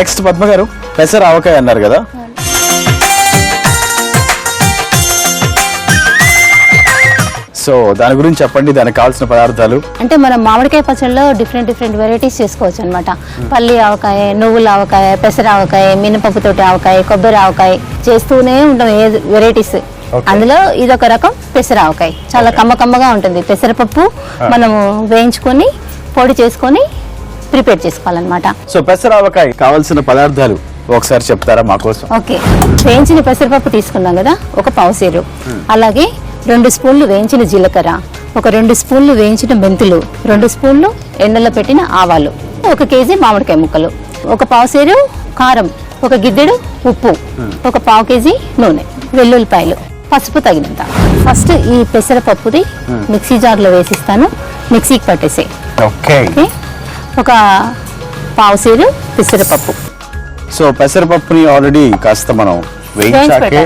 Next Padma గారు పెసర ఆవకాయ అన్నారు కదా, సో దాని గురించి చెప్పండి. దానికి కావాల్సిన పదార్థాలు అంటే మనం మామిడికాయ పచ్చడిలో డిఫరెంట్ వెరైటీస్ చేసుకోవచ్చు అనమాట. పల్లి ఆవకాయ, నువ్వుల ఆవకాయ, పెసర ఆవకాయ, మినపప్పుతోటి ఆవకాయ, కొబ్బరి ఆవకాయ చేస్తూనే ఉంటాం ఏ వెరైటీస్. అందులో ఇదొక రకం పెసర ఆవకాయ, చాలా కమ్మగా ఉంటుంది. పెసరపప్పు మనము వేయించుకొని పొడి చేసుకొని ప్రిపేర్ చేసుకోవాలన్నమాట. సో పెసర ఆవకాయ కావాల్సిన పదార్థాలు ఒకసారి చెప్తారా మా కోసం? ఓకే, వేయించిన పెసరపప్పు తీసుకున్నాం కదా, ఒక పావుసేరు, అలాగే 2 స్పూన్లు వేయించిన జీలకర్ర, ఒక 2 స్పూన్లు వేయించిన మెంతులు, 2 స్పూన్లు ఎండలో పెట్టిన ఆవాలు, 1 కేజీ మామిడికాయ ముక్కలు, ఒక పావుసేరు కారం, ఒక గిద్దెడు ఉప్పు, ఒక పావు కేజీ నూనె, వెల్లుల్లిపాయలు, పసుపు తగినంత. ఫస్ట్ ఈ పెసరపప్పుని మిక్సీ జార్లో వేసిస్తాను, మిక్సీకి పట్టేసే. ఓకే, ఒక పావుసేరు పెసరపప్పు. సో పెసరపప్పుని ఆల్రెడీ కాస్త మనం వేయించాకే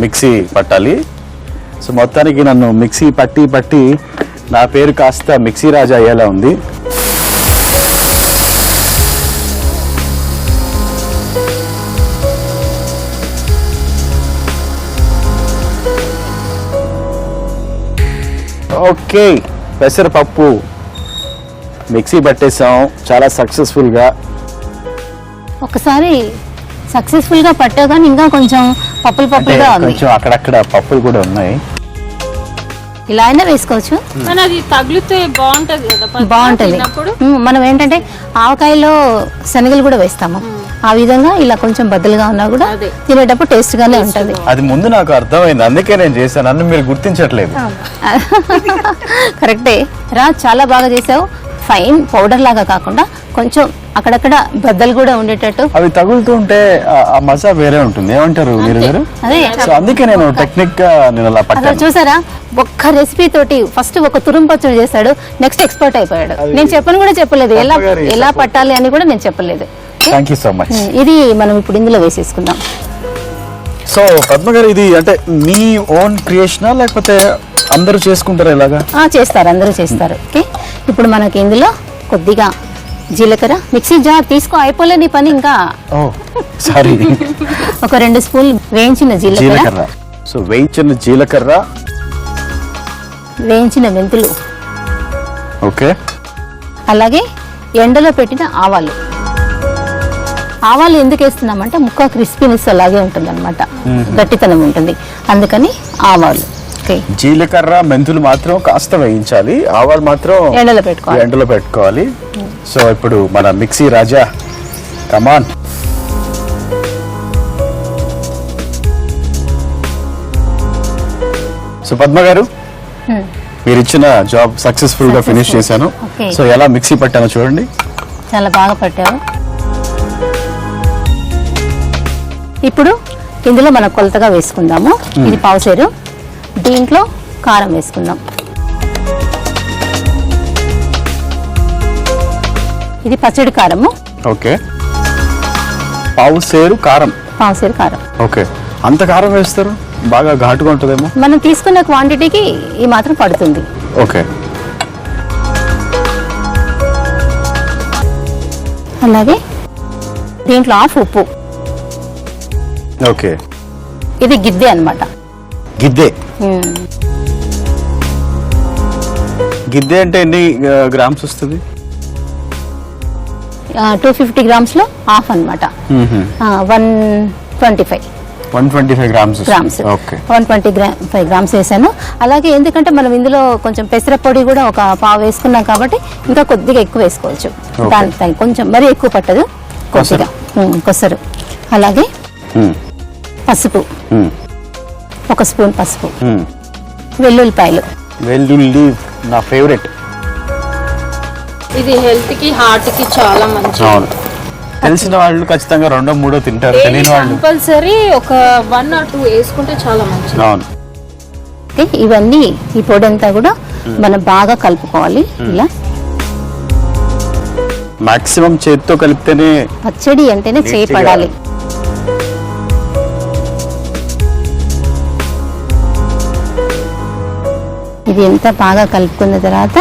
మిక్సీ పట్టాలి. సో మొత్తానికి నన్ను మిక్సీ పట్టి నా పేరు కాస్త మిక్సీ రాజా అయ్యేలా ఉంది. ఓకే, పెసరపప్పు మిక్సీ పట్టేసాం చాలా సక్సెస్ఫుల్ గా. ఒకసారి సక్సెస్ఫుల్ గా పట్టావు కానీ ఇంకా కొంచెం పప్పులుగా ఉంది. కొంచెం అక్కడక్కడ పప్పులు కూడా ఉన్నాయి. ఇలా అయినా వేసుకోవచ్చు, అది తగిలితే బాగుంటది కదా, బాగుంటది. మనం ఏంటంటే ఆవకాయలో శనగలు కూడా వేస్తాము, ఆ విధంగా ఇలా కొంచెం బద్దలుగా ఉన్నా కూడా తినేటప్పుడు టేస్ట్ గానే ఉంటది. అది ముందు నాకు అర్థమైంది, అందుకే నేను చేశాను. అన్న మీరు గుర్తించట్లేదు. కరెక్టే రా, చాలా బాగా చేసావు. ఫైన్ పౌడర్ లాగా కాకుండా కొంచెం అక్కడక్కడ బద్దలు కూడా ఉండేటట్టు. అవి తగులుతూ ఉంటే ఆ మజా వేరే ఉంటుంది. ఏమంటారు మీరు? అదే, సో అందుకే నేను టెక్నిక్ గా నేను అలా పట్టాను. చూసారా, ఒక్క రెసిపీ తోటి ఫస్ట్ ఒక తురుము పచ్చడి చేశాడు, నెక్స్ట్ ఎక్స్పర్ట్ అయిపోయాడు. నేను చెప్పను కూడా చెప్పలేదు, ఎలా పట్టాలి అని కూడా నేను చెప్పలేదు. Thank you so much. ఇది మనం ఇప్పుడు ఇందులో వేసేసుకుందాం. సో పద్మ గారు, ఇది అంటే మీ ఓన్ క్రియేషనా లేకపోతే అందరూ చేసుకుంటారా ఇలాగా? చేస్తారు, అందరూ చేస్తారు. ఓకే, ఇప్పుడు మనకి ఇందులో కొద్దిగా జీలకర్ర, మిక్సీ జార్ తీసుకో, అయిపోలే నీ పని ఇంకా. సారీ. ఒక 2 స్పూన్లు వేయించిన జీలకర్ర, సో వేయించిన జీలకర్ర, వేయించిన మెంతులు, ఓకే, అలాగే ఎండలో పెట్టిన ఆవాలు. ఆవాలు ఎందుకు వేస్తున్నామంటే ముక్క క్రిస్పీనెస్ అలాగే ఉంటుంది అనమాట, గట్టితనం ఉంటుంది, అందుకని ఆవాలు. జీలకర్ర మెంతులు మాత్రం కాస్త వేయించాలి, ఆవాలు మాత్రం ఎండలో పెట్టుకోవాలి. సో ఇప్పుడు మన మిక్సీ రాజా కమాన్. సో పద్మ గారు, మీరు ఇచ్చిన జాబ్ సక్సెస్ఫుల్ గా ఫినిష్ చేశాను. సో ఎలా మిక్సీ పట్టానో చూడండి. చాలా బాగా పట్టారు. ఇప్పుడు ఇందులో మనం కొలతగా వేసుకుందాము. ఇది పావుసేరు, దీంట్లో కారం వేసుకుందాం. ఇది పచ్చడి కారము. ఓకే, పావుసేరు కారం. ఓకే, అంత కారం వేస్తారు? బాగా ఘాటుగా ఉంటుందేమో. మనం తీసుకున్న క్వాంటిటీకి ఈ మాత్రం పడుతుంది. ఓకే, అలాగే దీంట్లో హాఫ్ ఉప్పు. ఓకే, ఇది గిద్దె అన్నమాట. గిద్దె అంటే ఎన్ని గ్రామ్స్ వస్తుంది? 250 గ్రామ్స్ లో హాఫ్ అన్నమాట. 125 గ్రామ్స్. 125 గ్రామ్స్ వేసాను. అలాగే ఎందుకంటే మనం ఇందులో కొంచెం పెసర పొడి కూడా ఒక పావు వేసుకున్నాం కాబట్టి ఇంకా కొద్దిగా ఎక్కువ వేసుకోవచ్చు. దానికి కొంచెం మరీ ఎక్కువ పట్టదు, కొద్దిగా కొసరు. అలాగే పసుపు, 1 స్పూన్ పసుపు, వెల్లుల్లిపాయలు. వెల్లుల్లి నా ఫేవరెట్. ఇది హెల్త్ కి, హార్ట్ కి చాలా మంచిది. తెలిసిన వాళ్ళు ఖచ్చితంగా 2-3 తింటారు, తెలియని వాళ్ళు కంపల్సరీ ఒక 1 or 2 వేసుకుంటే చాలా మంచిది. అవును. ఇవన్నీ ఈ పొడి అంతా కూడా మనం బాగా కలుపుకోవాలి. ఇలా మాక్సిమం చేతితో కలిపితేనే, పచ్చడి అంటేనే చేయి పడాలి. ఇది ఎంత బాగా కలుపుకున్న తర్వాత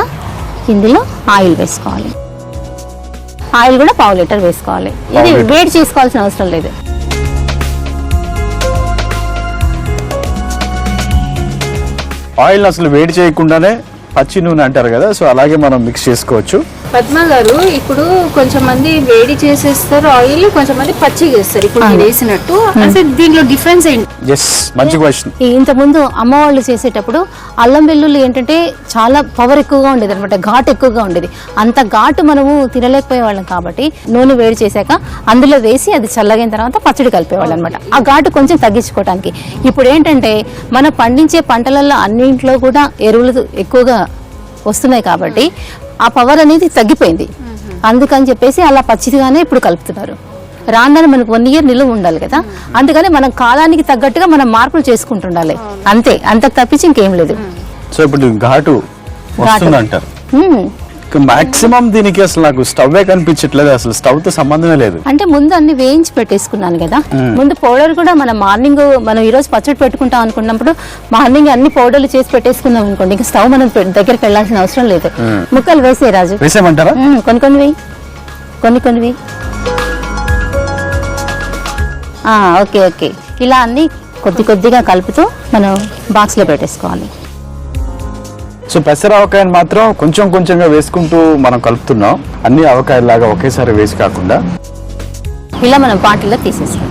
ఇందులో ఆయిల్ వేసుకోవాలి. ఆయిల్ కూడా 1/2 లీటర్ వేసుకోవాలి. ఇది వేడి చేసుకోవాల్సిన అవసరం లేదు. ఆయిల్ అసలు వేడి చేయకుండానే పచ్చి నూనె అంటారు కదా, సో అలాగే మనం మిక్స్ చేసుకోవచ్చు. పద్మ గారు, ఇప్పుడు కొంచెం మంది వేడి చేసేస్తారు ఆయిల్, కొంచెం మంది పచ్చి చేస్తారు. ఇప్పుడు మీరు వేసినట్టు అసలు దీంట్లో డిఫరెన్స్ ఏంటి? ఎస్, మంచి క్వశ్చన్. ఇంతకుముందు అమ్మ వాళ్ళు చేసేటప్పుడు అల్లం వెల్లుల్లి ఏంటంటే చాలా పవర్ ఎక్కువగా ఉండేది అనమాట, ఘాటు ఎక్కువగా ఉండేది. అంత ఘాటు మనము తినలేకపోయే వాళ్ళం కాబట్టి నూనె వేడి చేశాక అందులో వేసి అది చల్లగైన తర్వాత పచ్చడి కలిపేవాళ్ళు అనమాట, ఆ ఘాటు కొంచెం తగ్గించుకోవడానికి. ఇప్పుడు ఏంటంటే మనం పండించే పంటలలో అన్నింట్లో కూడా ఎరువులు ఎక్కువగా వస్తున్నాయి కాబట్టి ఆ పవర్ అనేది తగ్గిపోయింది. అందుకని చెప్పేసి అలా పచ్చిదిగానే ఇప్పుడు కలుపుతున్నారు. రాను మనకు 1 year నిలువ ఉండాలి కదా, అందుకని మనం కాలానికి తగ్గట్టుగా మనం మార్పులు చేసుకుంటుండాలి అంతే, అంతకు తప్పించి ఇంకేం లేదు. సో ఇప్పుడు ఘాటు వస్తుంది అంటారు. మాక్సిమం దీనికి అసలు నాకు స్టవ్ కనిపించట్లేదు, అసలు స్టవ్ తో సంబంధమే లేదు. అంటే ముందు అన్ని వేయించి పెట్టేసుకున్నాను కదా, ముందు పౌడర్ కూడా మనం మార్నింగ్ మనం ఈ రోజు పచ్చడి పెట్టుకుంటాం అనుకున్నప్పుడు మార్నింగ్ అన్ని పౌడర్లు చేసి పెట్టేసుకున్నాం అనుకోండి, ఇంకా స్టవ్ మనం దగ్గరికి వెళ్ళాల్సిన అవసరం లేదు. ముక్కలు వేసే రాజు, వేసేయమంటారా? కొన్ని వేయి, కొన్ని వేయి. ఓకే ఓకే, ఇలా అన్ని కొద్దిగా కలుపుతూ మనం బాక్స్ లో పెట్టేసుకోవాలి. సో పెసర ఆవకాయని మాత్రం కొంచెంగా వేసుకుంటూ మనం కలుపుతున్నాం, అన్ని ఆవకాయలాగా ఒకేసారి వేసి కాకుండా. ఇలా మనం బాటిల్లో తీసేస్తాం.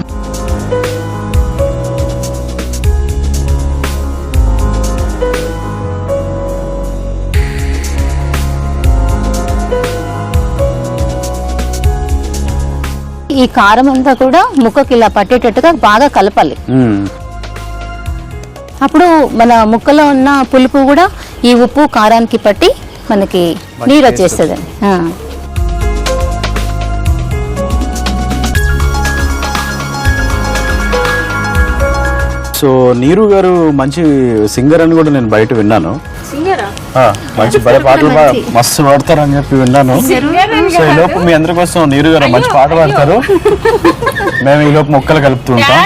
ఈ కారం అంతా కూడా ముక్కకి ఇలా పట్టేటట్టుగా బాగా కలపాలి. అప్పుడు మన ముక్కలో ఉన్న పులుపు కూడా ఈ ఉప్పు కారానికి పట్టి మనకి నీరు వచ్చేస్తుంది. సో నీరు గారు మంచి సింగర్ అని కూడా నేను బయట విన్నాను. మంచి బయ పాటలు మస్తు పాడతారని చెప్పి విన్నాను. సో ఈ లోపు మీ అందరి కోసం నీరు గారు మంచి పాట పాడతారు, మేము ఈ లోపు మొక్కలు కలుపుతూ ఉంటాం.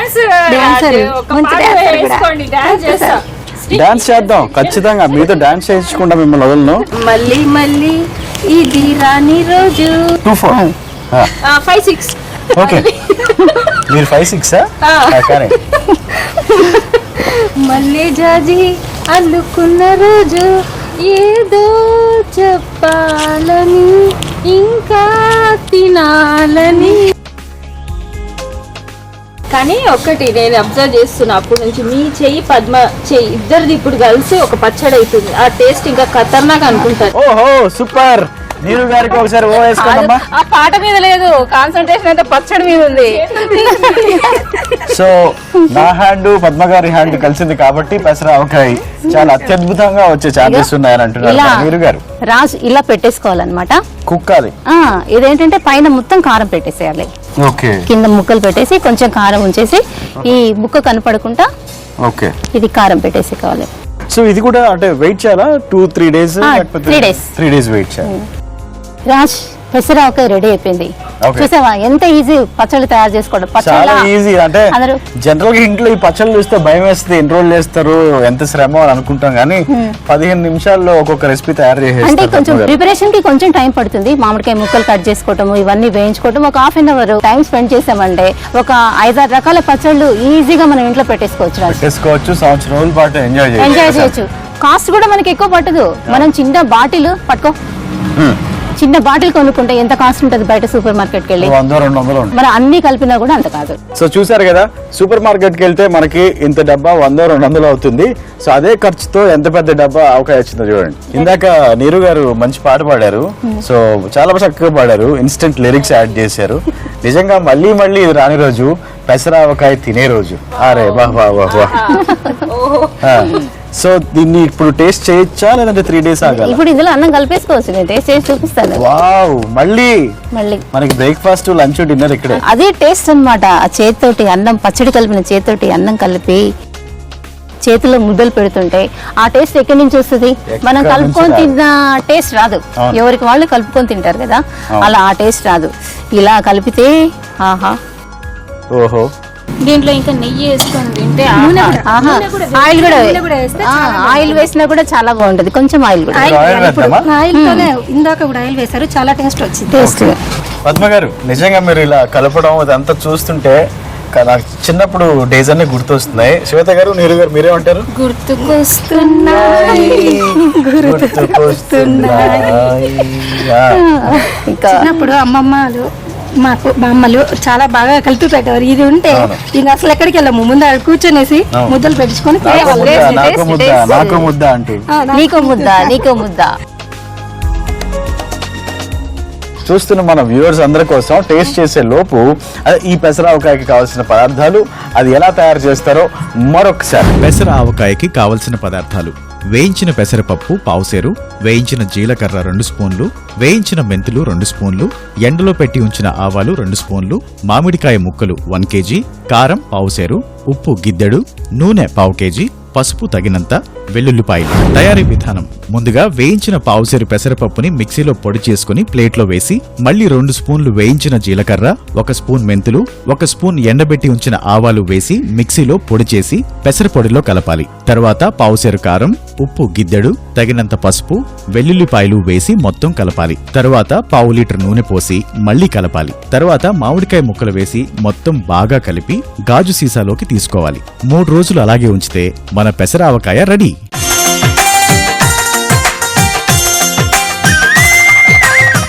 డాన్స్ చేద్దాం ఖచ్చితంగా, మీతో డాన్స్ చేయించకుండా మిమ్మల్ని వదలను. మళ్ళీ ఇది రాని రోజు 2-4 5-6. ఓకే, మీరు 5-6 కానీ మళ్ళీ జాజి అల్లుకున్న రోజు ఏదో చెప్పాలని ఇంకా తినాలని. కానీ ఒకటి నేను అబ్జర్వ్ చేస్తున్నా అప్పటి నుంచి, మీ చెయ్యి పద్మ చెయ్యి ఇద్దరిది ఇప్పుడు కలిసి ఒక పచ్చడి అవుతుంది. ఆ టేస్ట్ ఇంకా ఖతర్నాక్ అనుకుంటారు. ఓహో సూపర్, నీరు గారికి ఒకసారి ఓ వేసుకోండమ్మా. ఆ పాట మీద లేదు కాన్సన్ట్రేషన్, అయితే పచ్చడి మీద ఉంది. సో నా హ్యాండ్ పద్మ గారి హ్యాండ్ కలిసింది కాబట్టి పెసర ఆవకాయ చాలా అత్యద్భుతంగా వచ్చే ఛాన్సెస్ ఉన్నాయని అంటున్నారు నీరు గారు. రాజు ఇలా పెట్టేసుకోవాలన్నమాట, కుక్కాలి. ఇదేంటంటే పైన మొత్తం కారం పెట్టేసేయాలి, ఓకే, కింద ముక్కలు పెట్టేసి కొంచెం కారం ఉంచేసి ఈ ముక్క కనపడకుండా ఓకే ఇది కారం పెట్టేసుకోవాలి. సో ఇది కూడా అంటే వెయిట్ చేయాలా 2-3 days? 3 days. 3 days వెయిట్ చేయాలి. రాజ్ పెసర ఆవకాయ రెడీ అయిపోయింది. చూసావా ఎంత ఈజీ పచ్చళ్ళు తయారు చేసుకోవడం. చాలా ఈజీ, అంటే జనరల్ గా ఇంట్లో ఈ పచ్చళ్ళు చూస్తే భయం వేస్తుంది, ఎన్ని రోజులు చేస్తారు ఎంత శ్రమ అని అనుకుంటాం, కానీ 15 నిమిషాల్లో ఒక్కొక్క రెసిపీ తయారు చేసేస్తారు. అంటే కొంచెం ప్రిపరేషన్ కి కొంచెం టైం పడుతుంది. మామిడికాయ ముక్కలు కట్ చేసుకోవటం, ఇవన్నీ వేయించుకోవటం, ఒక 1/2 hour టైం స్పెండ్ చేసామంటే ఒక 5-6 రకాల పచ్చళ్ళు ఈజీగా మనం ఇంట్లో పెట్టేసుకోవచ్చు. సంవత్సరం రోజుల పాటు ఎంజాయ్ చేయొచ్చు. కాస్ట్ కూడా మనకి ఎక్కువ పట్టదు. మనం చిన్న బాటిల్ పట్టుకో, చిన్న బాటిల్ కొనుక్కుంటే ఎంత కాస్ట్ ఉంటుంది బయట సూపర్ మార్కెట్ కి వెళ్ళి, 100-200 మరి అన్ని కలిపినా కూడా అంత కాదు. సో చూసారు కదా, సూపర్ మార్కెట్ కి వెళ్తే మనకి ఇంత డబ్బా 100-200 అవుతుంది. సో అదే ఖర్చుతో ఎంత పెద్ద డబ్బా ఆవకాయ వచ్చిందో చూడండి. ఇందాక నీరు గారు మంచి పాట పాడారు, సో చాలా చక్కగా పాడారు, ఇన్స్టెంట్ లిరిక్స్ యాడ్ చేశారు. నిజంగా మళ్ళీ ఇది రాని రోజు పెసర ఆవకాయ తినే రోజు. అరే వాహ్ వాహ్ వాహ్ వాహ్. సో దీన్ని ఇప్పుడు టేస్ట్ చేయొచ్చా లేదంటే 3 days ఆగాలి? ఇప్పుడు ఇందులో అన్నం కలిపేసుకోవచ్చు, నేను టేస్ట్ చేసి చూపిస్తాను. వావ్, మళ్ళీ మనకి బ్రేక్ఫాస్ట్ లంచ్ డిన్నర్ ఇక్కడే. అదే టేస్ట్ అన్నమాట. ఆ చేతితోటి అన్నం, పచ్చడి కలిపిన చేతితోటి అన్నం కలిపి చేతిలో ముద్దలు పెడుతుంటే ఆ టేస్ట్ ఎక్కడి నుంచి వస్తుంది? మనం కలుపుకొని తిన్న టేస్ట్ రాదు, ఎవరికి వాళ్ళు కలుపుకొని తింటారు కదా, అలా ఆ టేస్ట్ రాదు. ఇలా కలిపితే ఆహా. ఓహో, దీంట్లో ఇంకా నెయ్యి వేసుకొని తింటే ఆయిల్ కూడా ఆయిల్ వేసినా కూడా చాలా బాగుంటది. కొంచెం ఆయిల్ కూడా, ఆయిల్ తోనే ఇందాక కూడా ఆయిల్ వేశారు, చాలా టేస్ట్ వచ్చింది. టేస్ట్ పద్మ గారు నిజంగా మీరు ఇలా కలపడం అదంతా చూస్తుంటే నాకు చిన్నప్పుడు డేస్ అన్ని గుర్తొస్తున్నాయి. శ్వేత గారు, నీరు గారు మీరేమంటారు? గుర్తుకొస్తున్నాయి. ఇంకా చిన్నప్పుడు అమ్మమ్మలు మాకు మా అమ్మలు చాలా బాగా కలిపి పెట్టారు. ఇది ఉంటే ఇంకా అసలు ఎక్కడికి వెళ్ళాము, ముందు ఆడ కూర్చొనేసి ముద్దలు పెట్టుకొని నాకు ముద్ద అంటే నీకో ముద్ద. చూస్తున్న మన వ్యూవర్స్ అందరి కోసం టేస్ట్ చేసే లోపు ఈ పెసర ఆవకాయకి కావాల్సిన పదార్థాలు, అది ఎలా తయారు చేస్తారో మరొకసారి. పెసర ఆవకాయకి కావలసిన పదార్థాలు: వేయించిన పెసరపప్పు పావుసేరు, వేయించిన జీలకర్ర 2 స్పూన్లు, వేయించిన మెంతులు 2 స్పూన్లు, ఎండలో పెట్టి ఉంచిన ఆవాలు 2 స్పూన్లు, మామిడికాయ ముక్కలు 1 కేజీ, కారం పావుసేరు, ఉప్పు గిద్దెడు, నూనె 1/2 కేజీ, పసుపు తగినంత, వెల్లుల్లిపాయలు. తయారీ విధానం: ముందుగా వేయించిన పావుసేరు పెసరపప్పుని మిక్సీలో పొడి చేసుకుని ప్లేట్లో వేసి మళ్లీ 2 స్పూన్లు వేయించిన జీలకర్ర, 1 స్పూన్ మెంతులు, 1 స్పూన్ ఎండబెట్టి ఉంచిన ఆవాలు వేసి మిక్సీలో పొడి చేసి పెసరపొడిలో కలపాలి. తర్వాత పావుసేరు కారం, ఉప్పు గిద్దెడు, తగినంత పసుపు, వెల్లుల్లిపాయలు వేసి మొత్తం కలపాలి. తరువాత 1/2 లీటర్ నూనె పోసి మళ్లీ కలపాలి. తర్వాత మామిడికాయ ముక్కలు వేసి మొత్తం బాగా కలిపి గాజు సీసాలోకి తీసుకోవాలి. 3 రోజులు అలాగే ఉంచితే మన పెసర ఆవకాయ రెడీ.